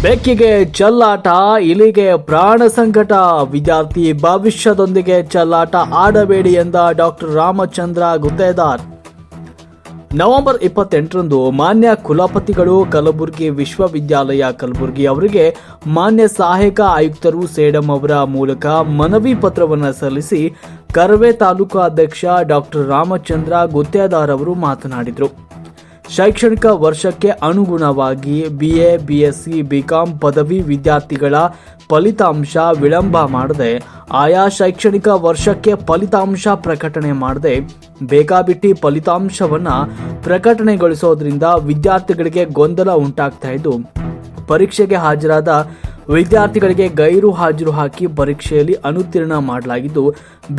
ಬೆಕ್ಕಿಗೆ ಚೆಲ್ಲಾಟ, ಇಲಿಗೆ ಪ್ರಾಣ ಸಂಕಟ. ವಿದ್ಯಾರ್ಥಿ ಭವಿಷ್ಯದೊಂದಿಗೆ ಚೆಲ್ಲಾಟ ಆಡಬೇಡಿ ಎಂದ ಡಾಕ್ಟರ್ ರಾಮಚಂದ್ರ ಗುತ್ತೇದಾರ್. ನವೆಂಬರ್ 28ರಂದು ಮಾನ್ಯ ಕುಲಪತಿಗಳು ಕಲಬುರಗಿ ವಿಶ್ವವಿದ್ಯಾಲಯ ಕಲಬುರಗಿ ಅವರಿಗೆ ಮಾನ್ಯ ಸಹಾಯಕ ಆಯುಕ್ತರು ಸೇಡಂ ಅವರ ಮೂಲಕ ಮನವಿ ಪತ್ರವನ್ನು ಸಲ್ಲಿಸಿ ಕರವೇ ತಾಲೂಕು ಅಧ್ಯಕ್ಷ ಡಾಕ್ಟರ್ ರಾಮಚಂದ್ರ ಗುತ್ತೇದಾರ್ ಅವರು ಮಾತನಾಡಿದರು. ಶೈಕ್ಷಣಿಕ ವರ್ಷಕ್ಕೆ ಅನುಗುಣವಾಗಿ BA, BSc, BCom ಪದವಿ ವಿದ್ಯಾರ್ಥಿಗಳ ಫಲಿತಾಂಶ ವಿಳಂಬ ಮಾಡದೆ, ಆಯಾ ಶೈಕ್ಷಣಿಕ ವರ್ಷಕ್ಕೆ ಫಲಿತಾಂಶ ಪ್ರಕಟಣೆ ಮಾಡದೆ ಬೇಕಾಬಿಟ್ಟಿ ಫಲಿತಾಂಶವನ್ನು ಪ್ರಕಟಣೆಗೊಳಿಸೋದ್ರಿಂದ ವಿದ್ಯಾರ್ಥಿಗಳಿಗೆ ಗೊಂದಲ ಉಂಟಾಗ್ತಾ ಇದ್ದು, ಪರೀಕ್ಷೆಗೆ ಹಾಜರಾದ ವಿದ್ಯಾರ್ಥಿಗಳಿಗೆ ಗೈರು ಹಾಜರು ಹಾಕಿ ಪರೀಕ್ಷೆಯಲ್ಲಿ ಅನುತ್ತೀರ್ಣ ಮಾಡಲಾಗಿದ್ದು,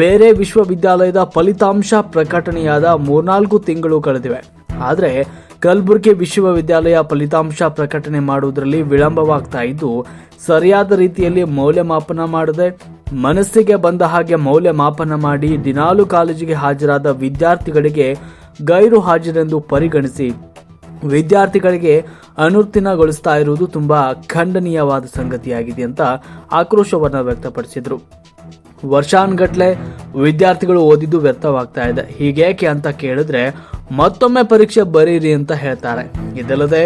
ಬೇರೆ ವಿಶ್ವವಿದ್ಯಾಲಯದ ಫಲಿತಾಂಶ ಪ್ರಕಟಣೆಯಾದ 3-4 ತಿಂಗಳು ಕಳೆದಿವೆ. ಆದರೆ ಕಲಬುರಗಿ ವಿಶ್ವವಿದ್ಯಾಲಯ ಫಲಿತಾಂಶ ಪ್ರಕಟಣೆ ಮಾಡುವುದರಲ್ಲಿ ವಿಳಂಬವಾಗ್ತಾ ಇದ್ದು, ಸರಿಯಾದ ರೀತಿಯಲ್ಲಿ ಮೌಲ್ಯಮಾಪನ ಮಾಡದೆ ಮನಸ್ಸಿಗೆ ಬಂದ ಹಾಗೆ ಮೌಲ್ಯಮಾಪನ ಮಾಡಿ ದಿನಾಲು ಕಾಲೇಜಿಗೆ ಹಾಜರಾದ ವಿದ್ಯಾರ್ಥಿಗಳಿಗೆ ಗೈರು ಹಾಜರೆಂದು ಪರಿಗಣಿಸಿ ವಿದ್ಯಾರ್ಥಿಗಳಿಗೆ ಅನುತ್ತೀರ್ಣಗೊಳಿಸ್ತಾ ಇರುವುದು ತುಂಬಾ ಖಂಡನೀಯವಾದ ಸಂಗತಿಯಾಗಿದೆ ಅಂತ ಆಕ್ರೋಶವನ್ನು ವ್ಯಕ್ತಪಡಿಸಿದರು. ವರ್ಷಾನುಗಟ್ಲೆ ವಿದ್ಯಾರ್ಥಿಗಳು ಓದಿದ್ದು ವ್ಯರ್ಥವಾಗ್ತಾ ಇದೆ. ಹೀಗೇಕೆ ಅಂತ ಕೇಳಿದ್ರೆ ಮತ್ತೊಮ್ಮೆ ಪರೀಕ್ಷೆ ಬರೀರಿ ಅಂತ ಹೇಳ್ತಾರೆ. ಇದಲ್ಲದೆ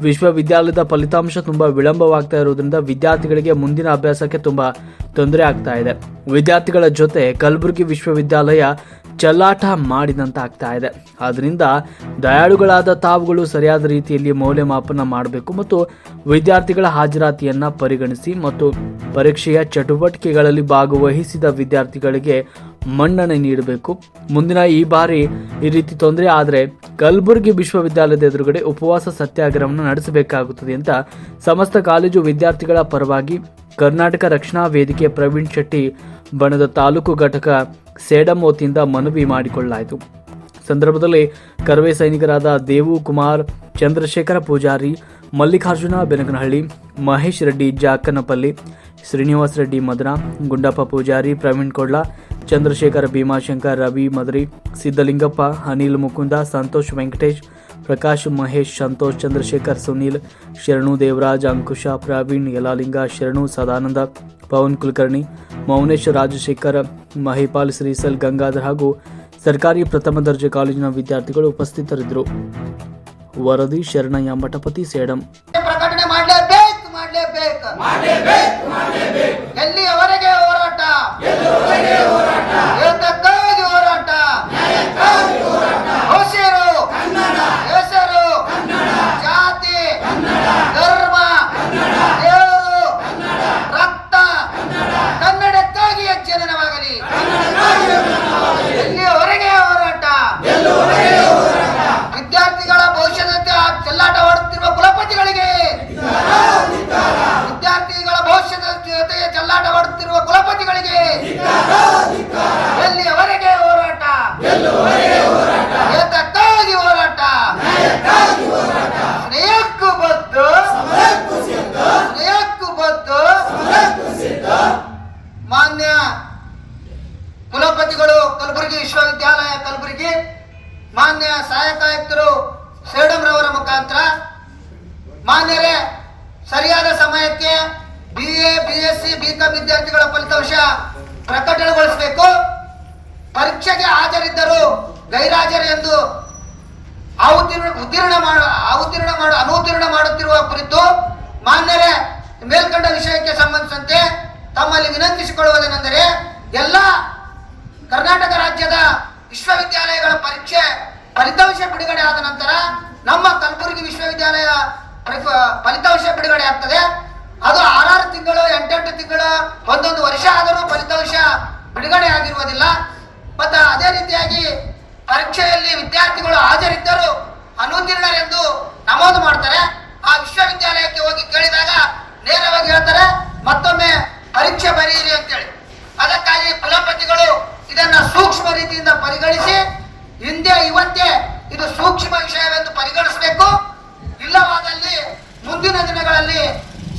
ವಿಶ್ವವಿದ್ಯಾಲಯದ ಫಲಿತಾಂಶ ತುಂಬಾ ವಿಳಂಬವಾಗ್ತಾ ಇರೋದ್ರಿಂದ ವಿದ್ಯಾರ್ಥಿಗಳಿಗೆ ಮುಂದಿನ ಅಭ್ಯಾಸಕ್ಕೆ ತುಂಬಾ ತೊಂದರೆ ಆಗ್ತಾ ಇದೆ. ವಿದ್ಯಾರ್ಥಿಗಳ ಜೊತೆ ಕಲಬುರಗಿ ವಿಶ್ವವಿದ್ಯಾಲಯ ಚೆಲ್ಲಾಟ ಮಾಡಿದಂತ ಆಗ್ತಾ ಇದೆ. ಆದ್ರಿಂದ ದಯಾಳುಗಳಾದ ತಾವುಗಳು ಸರಿಯಾದ ರೀತಿಯಲ್ಲಿ ಮೌಲ್ಯಮಾಪನ ಮಾಡಬೇಕು ಮತ್ತು ವಿದ್ಯಾರ್ಥಿಗಳ ಹಾಜರಾತಿಯನ್ನ ಪರಿಗಣಿಸಿ ಮತ್ತು ಪರೀಕ್ಷೆಯ ಚಟುವಟಿಕೆಗಳಲ್ಲಿ ಭಾಗವಹಿಸಿದ ವಿದ್ಯಾರ್ಥಿಗಳಿಗೆ ಮನ್ನಣೆ ನೀಡಬೇಕು. ಮುಂದಿನ ಈ ಬಾರಿ ಈ ರೀತಿ ತೊಂದರೆ ಆದರೆ ಕಲಬುರಗಿ ವಿಶ್ವವಿದ್ಯಾಲಯದ ಎದುರುಗಡೆ ಉಪವಾಸ ಸತ್ಯಾಗ್ರಹವನ್ನು ನಡೆಸಬೇಕಾಗುತ್ತದೆ ಅಂತ ಸಮಸ್ತ ಕಾಲೇಜು ವಿದ್ಯಾರ್ಥಿಗಳ ಪರವಾಗಿ ಕರ್ನಾಟಕ ರಕ್ಷಣಾ ವೇದಿಕೆ ಪ್ರವೀಣ್ ಶೆಟ್ಟಿ ಬಣದ ತಾಲೂಕು ಘಟಕ ಸೇಡಂ ವತಿಯಿಂದ ಮನವಿ ಮಾಡಿಕೊಳ್ಳಲಾಯಿತು. ಸಂದರ್ಭದಲ್ಲಿ ಕರವೇ ಸೈನಿಕರಾದ ದೇವು ಕುಮಾರ್, ಚಂದ್ರಶೇಖರ ಪೂಜಾರಿ, ಮಲ್ಲಿಕಾರ್ಜುನ ಬೆನಕನಹಳ್ಳಿ, ಮಹೇಶ್ ರೆಡ್ಡಿ ಜಾಕನಪಲ್ಲಿ, ಶ್ರೀನಿವಾಸ ರೆಡ್ಡಿ ಮದನ, ಗುಂಡಪ್ಪ ಪೂಜಾರಿ, ಪ್ರವೀಣ್ ಕೊಡ್ಲ, ಚಂದ್ರಶೇಖರ ಭೀಮಾಶಂಕರ್, ರವಿ ಮದರಿ, ಸಿದ್ದಲಿಂಗಪ್ಪ, ಅನಿಲ್ ಮುಕುಂದ, ಸಂತೋಷ್ ವೆಂಕಟೇಶ್, ಪ್ರಕಾಶ್ ಮಹೇಶ್, ಸಂತೋಷ್, ಚಂದ್ರಶೇಖರ್, ಸುನೀಲ್, ಶರಣು, ದೇವರಾಜ್, ಅಂಕುಶ, ಪ್ರವೀಣ್, ಯಲಾಲಿಂಗ, ಶರಣು, ಸದಾನಂದ, ಪವನ್ ಕುಲಕರ್ಣಿ, ಮೌನೇಶ್, ರಾಜಶೇಖರ್, ಮಹಿಪಾಲ್, ಶ್ರೀಸಲ್, ಗಂಗಾಧರ್ ಹಾಗೂ ಸರ್ಕಾರಿ ಪ್ರಥಮ ದರ್ಜೆ ಕಾಲೇಜಿನ ವಿದ್ಯಾರ್ಥಿಗಳು ಉಪಸ್ಥಿತರಿದ್ದರು. ವರದಿ ಶರಣಯ್ಯ ಮಠಪತಿ, ಸೇಡಂ. ಪ್ರಕಟಣೆ ಮಾಡಲೇಬೇಕು. ಎಲ್ಲಿಯವರೆಗೆ ಹೋರಾಟ? ಏತಕ್ಕಾಗಿ ಹೋರಾಟ? ಹೊಸರು, ಹೆಸರು, ಜಾತಿ, ಧರ್ಮ, ದೇವರು, ರಕ್ತ, ಕನ್ನಡಕ್ಕಾಗಿ ಜನನವಾಗಲಿ. ಎಲ್ಲಿಯವರೆಗೆ ಹೋರಾಟ? ವಿದ್ಯಾರ್ಥಿಗಳ ಭವಿಷ್ಯದ ಚೆಲ್ಲಾಟ ಆಡುತ್ತಿರುವ ಕುಲಪತಿಗಳಿಗೆ, ವಿದ್ಯಾರ್ಥಿಗಳ ಭವಿಷ್ಯದ ಜೊತೆಗೆ ಚೆಲ್ಲಾಟವಾಡುತ್ತಿರುವ ಕುಲಪತಿಗಳಿಗೆ ಎಲ್ಲಿಯವರೆಗೆ ಹೋರಾಟ? ಏತಕ್ಕಾಗಿ ಹೋರಾಟ? ಸ್ನೇಹಕ್ಕೂ ಬದ್ದು, ಮಾನ್ಯ ಕುಲಪತಿಗಳು ಕಲಬುರಗಿ ವಿಶ್ವವಿದ್ಯಾಲಯ ಕಲಬುರಗಿ, ಮಾನ್ಯ ಸಹಾಯಕ ಆಯುಕ್ತರು ಸೇಡಂ ರವರ ಮುಖಾಂತರ ಮಾನ್ಯರೇ ಸರಿಯಾದ ಸಮಯಕ್ಕೆ BA, BSc, BCom ವಿದ್ಯಾರ್ಥಿಗಳ ಫಲಿತಾಂಶ ಪ್ರಕಟಣೆಗೊಳಿಸಬೇಕು. ಪರೀಕ್ಷೆಗೆ ಹಾಜರಿದ್ದರು ಗೈರಾಜರು ಎಂದು ಅನುತ್ತೀರ್ಣ ಮಾಡುತ್ತಿರುವ ಕುರಿತು ಮಾನ್ಯರೇ ಮೇಲ್ಕಂಡ ವಿಷಯಕ್ಕೆ ಸಂಬಂಧಿಸಿದಂತೆ ತಮ್ಮಲ್ಲಿ ವಿನಂತಿಸಿಕೊಳ್ಳುವುದೇನೆಂದರೆ, ಎಲ್ಲ ಕರ್ನಾಟಕ ರಾಜ್ಯದ ವಿಶ್ವವಿದ್ಯಾಲಯಗಳ ಪರೀಕ್ಷೆ ಫಲಿತಾಂಶ ಬಿಡುಗಡೆ ಆದ ನಂತರ ನಮ್ಮ ಕಲಬುರಗಿ ವಿಶ್ವವಿದ್ಯಾಲಯ ಫಲಿತಾಂಶ ಬಿಡುಗಡೆ ಆಗ್ತದೆ. ಅದು 6 ತಿಂಗಳು, 8 ತಿಂಗಳು, 1 ವರ್ಷ ಆದರೂ ಫಲಿತಾಂಶ ಬಿಡುಗಡೆ ಆಗಿರುವುದಿಲ್ಲ. ಮತ್ತು ಅದೇ ರೀತಿಯಾಗಿ ಪರೀಕ್ಷೆಯಲ್ಲಿ ವಿದ್ಯಾರ್ಥಿಗಳು ಹಾಜರಿದ್ದರು ಅನುತ್ತೀರ್ಣರೆಂದು ನಮೂದು ಮಾಡ್ತಾರೆ. ಆ ವಿಶ್ವವಿದ್ಯಾಲಯಕ್ಕೆ ಹೋಗಿ ಕೇಳಿದಾಗ ನೇರವಾಗಿ ಹೇಳ್ತಾರೆ ಮತ್ತೊಮ್ಮೆ ಪರೀಕ್ಷೆ ಬರೆಯಿರಿ ಅಂತೇಳಿ. ಅದಕ್ಕಾಗಿ ಕುಲಪತಿಗಳು ಇದನ್ನ ಸೂಕ್ಷ್ಮ ರೀತಿಯಿಂದ ಪರಿಗಣಿಸಿ ಇವತ್ತೇ ಇದು ಸೂಕ್ಷ್ಮ ವಿಷಯವೆಂದು ಪರಿಗಣಿಸಬೇಕು. ಇಲ್ಲವಾದಲ್ಲಿ ಮುಂದಿನ ದಿನಗಳಲ್ಲಿ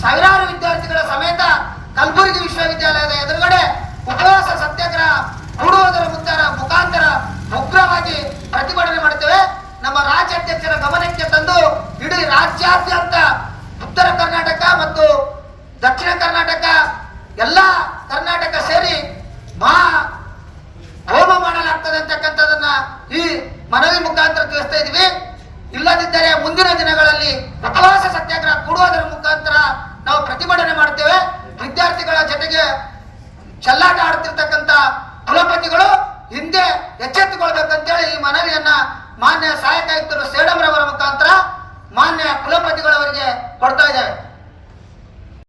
ಸಾವಿರಾರು ವಿದ್ಯಾರ್ಥಿಗಳ ಸಮೇತ ಕಲಬುರಗಿ ವಿಶ್ವವಿದ್ಯಾಲಯದ ಎದುರುಗಡೆ ಉಪವಾಸ ಸತ್ಯಾಗ್ರಹ ಹೂಡುವುದರ ಮುಖಾಂತರ ಉಗ್ರವಾಗಿ ಪ್ರತಿಭಟನೆ ಮಾಡುತ್ತೇವೆ. ನಮ್ಮ ರಾಜ್ಯಾಧ್ಯಕ್ಷರ ಗಮನಕ್ಕೆ ತಂದು ಇಡೀ ರಾಜ್ಯಾದ್ಯಂತ ಉತ್ತರ ಕರ್ನಾಟಕ ಮತ್ತು ದಕ್ಷಿಣ ಕರ್ನಾಟಕ ಎಲ್ಲ ಕರ್ನಾಟಕ ಸೇರಿ ಮಹಾ ಹೋಮ ಮಾಡಲಾಗ್ತದೆ ಅಂತಕ್ಕಂಥದನ್ನ ಈ ಮನವಿ ಮುಖಾಂತರ ತಿಳಿಸ್ತಾ ಇದ್ವಿ. ಇಲ್ಲದಿದ್ದರೆ ಮುಂದಿನ ದಿನಗಳಲ್ಲಿ ಉಪವಾಸ ಸತ್ಯಾಗ್ರಹ ಕೊಡುವುದರ ಮುಖಾಂತರ ನಾವು ಪ್ರತಿಭಟನೆ ಮಾಡ್ತೇವೆ. ವಿದ್ಯಾರ್ಥಿಗಳ ಜೊತೆಗೆ ಚೆಲ್ಲಾಟ ಆಡ್ತಿರ್ತಕ್ಕಂಥ ಕುಲಪತಿಗಳು ಹಿಂದೆ ಎಚ್ಚೆತ್ತುಕೊಳ್ಬೇಕಂತೇಳಿ ಈ ಮನವಿಯನ್ನ ಮಾನ್ಯ ಸಹಾಯಕ ಆಯುಕ್ತರು ಸೇಡಂರವರ ಮುಖಾಂತರ ಮಾನ್ಯ ಕುಲಪತಿಗಳವರಿಗೆ ಕೊಡ್ತಾ ಇದ್ದೇವೆ.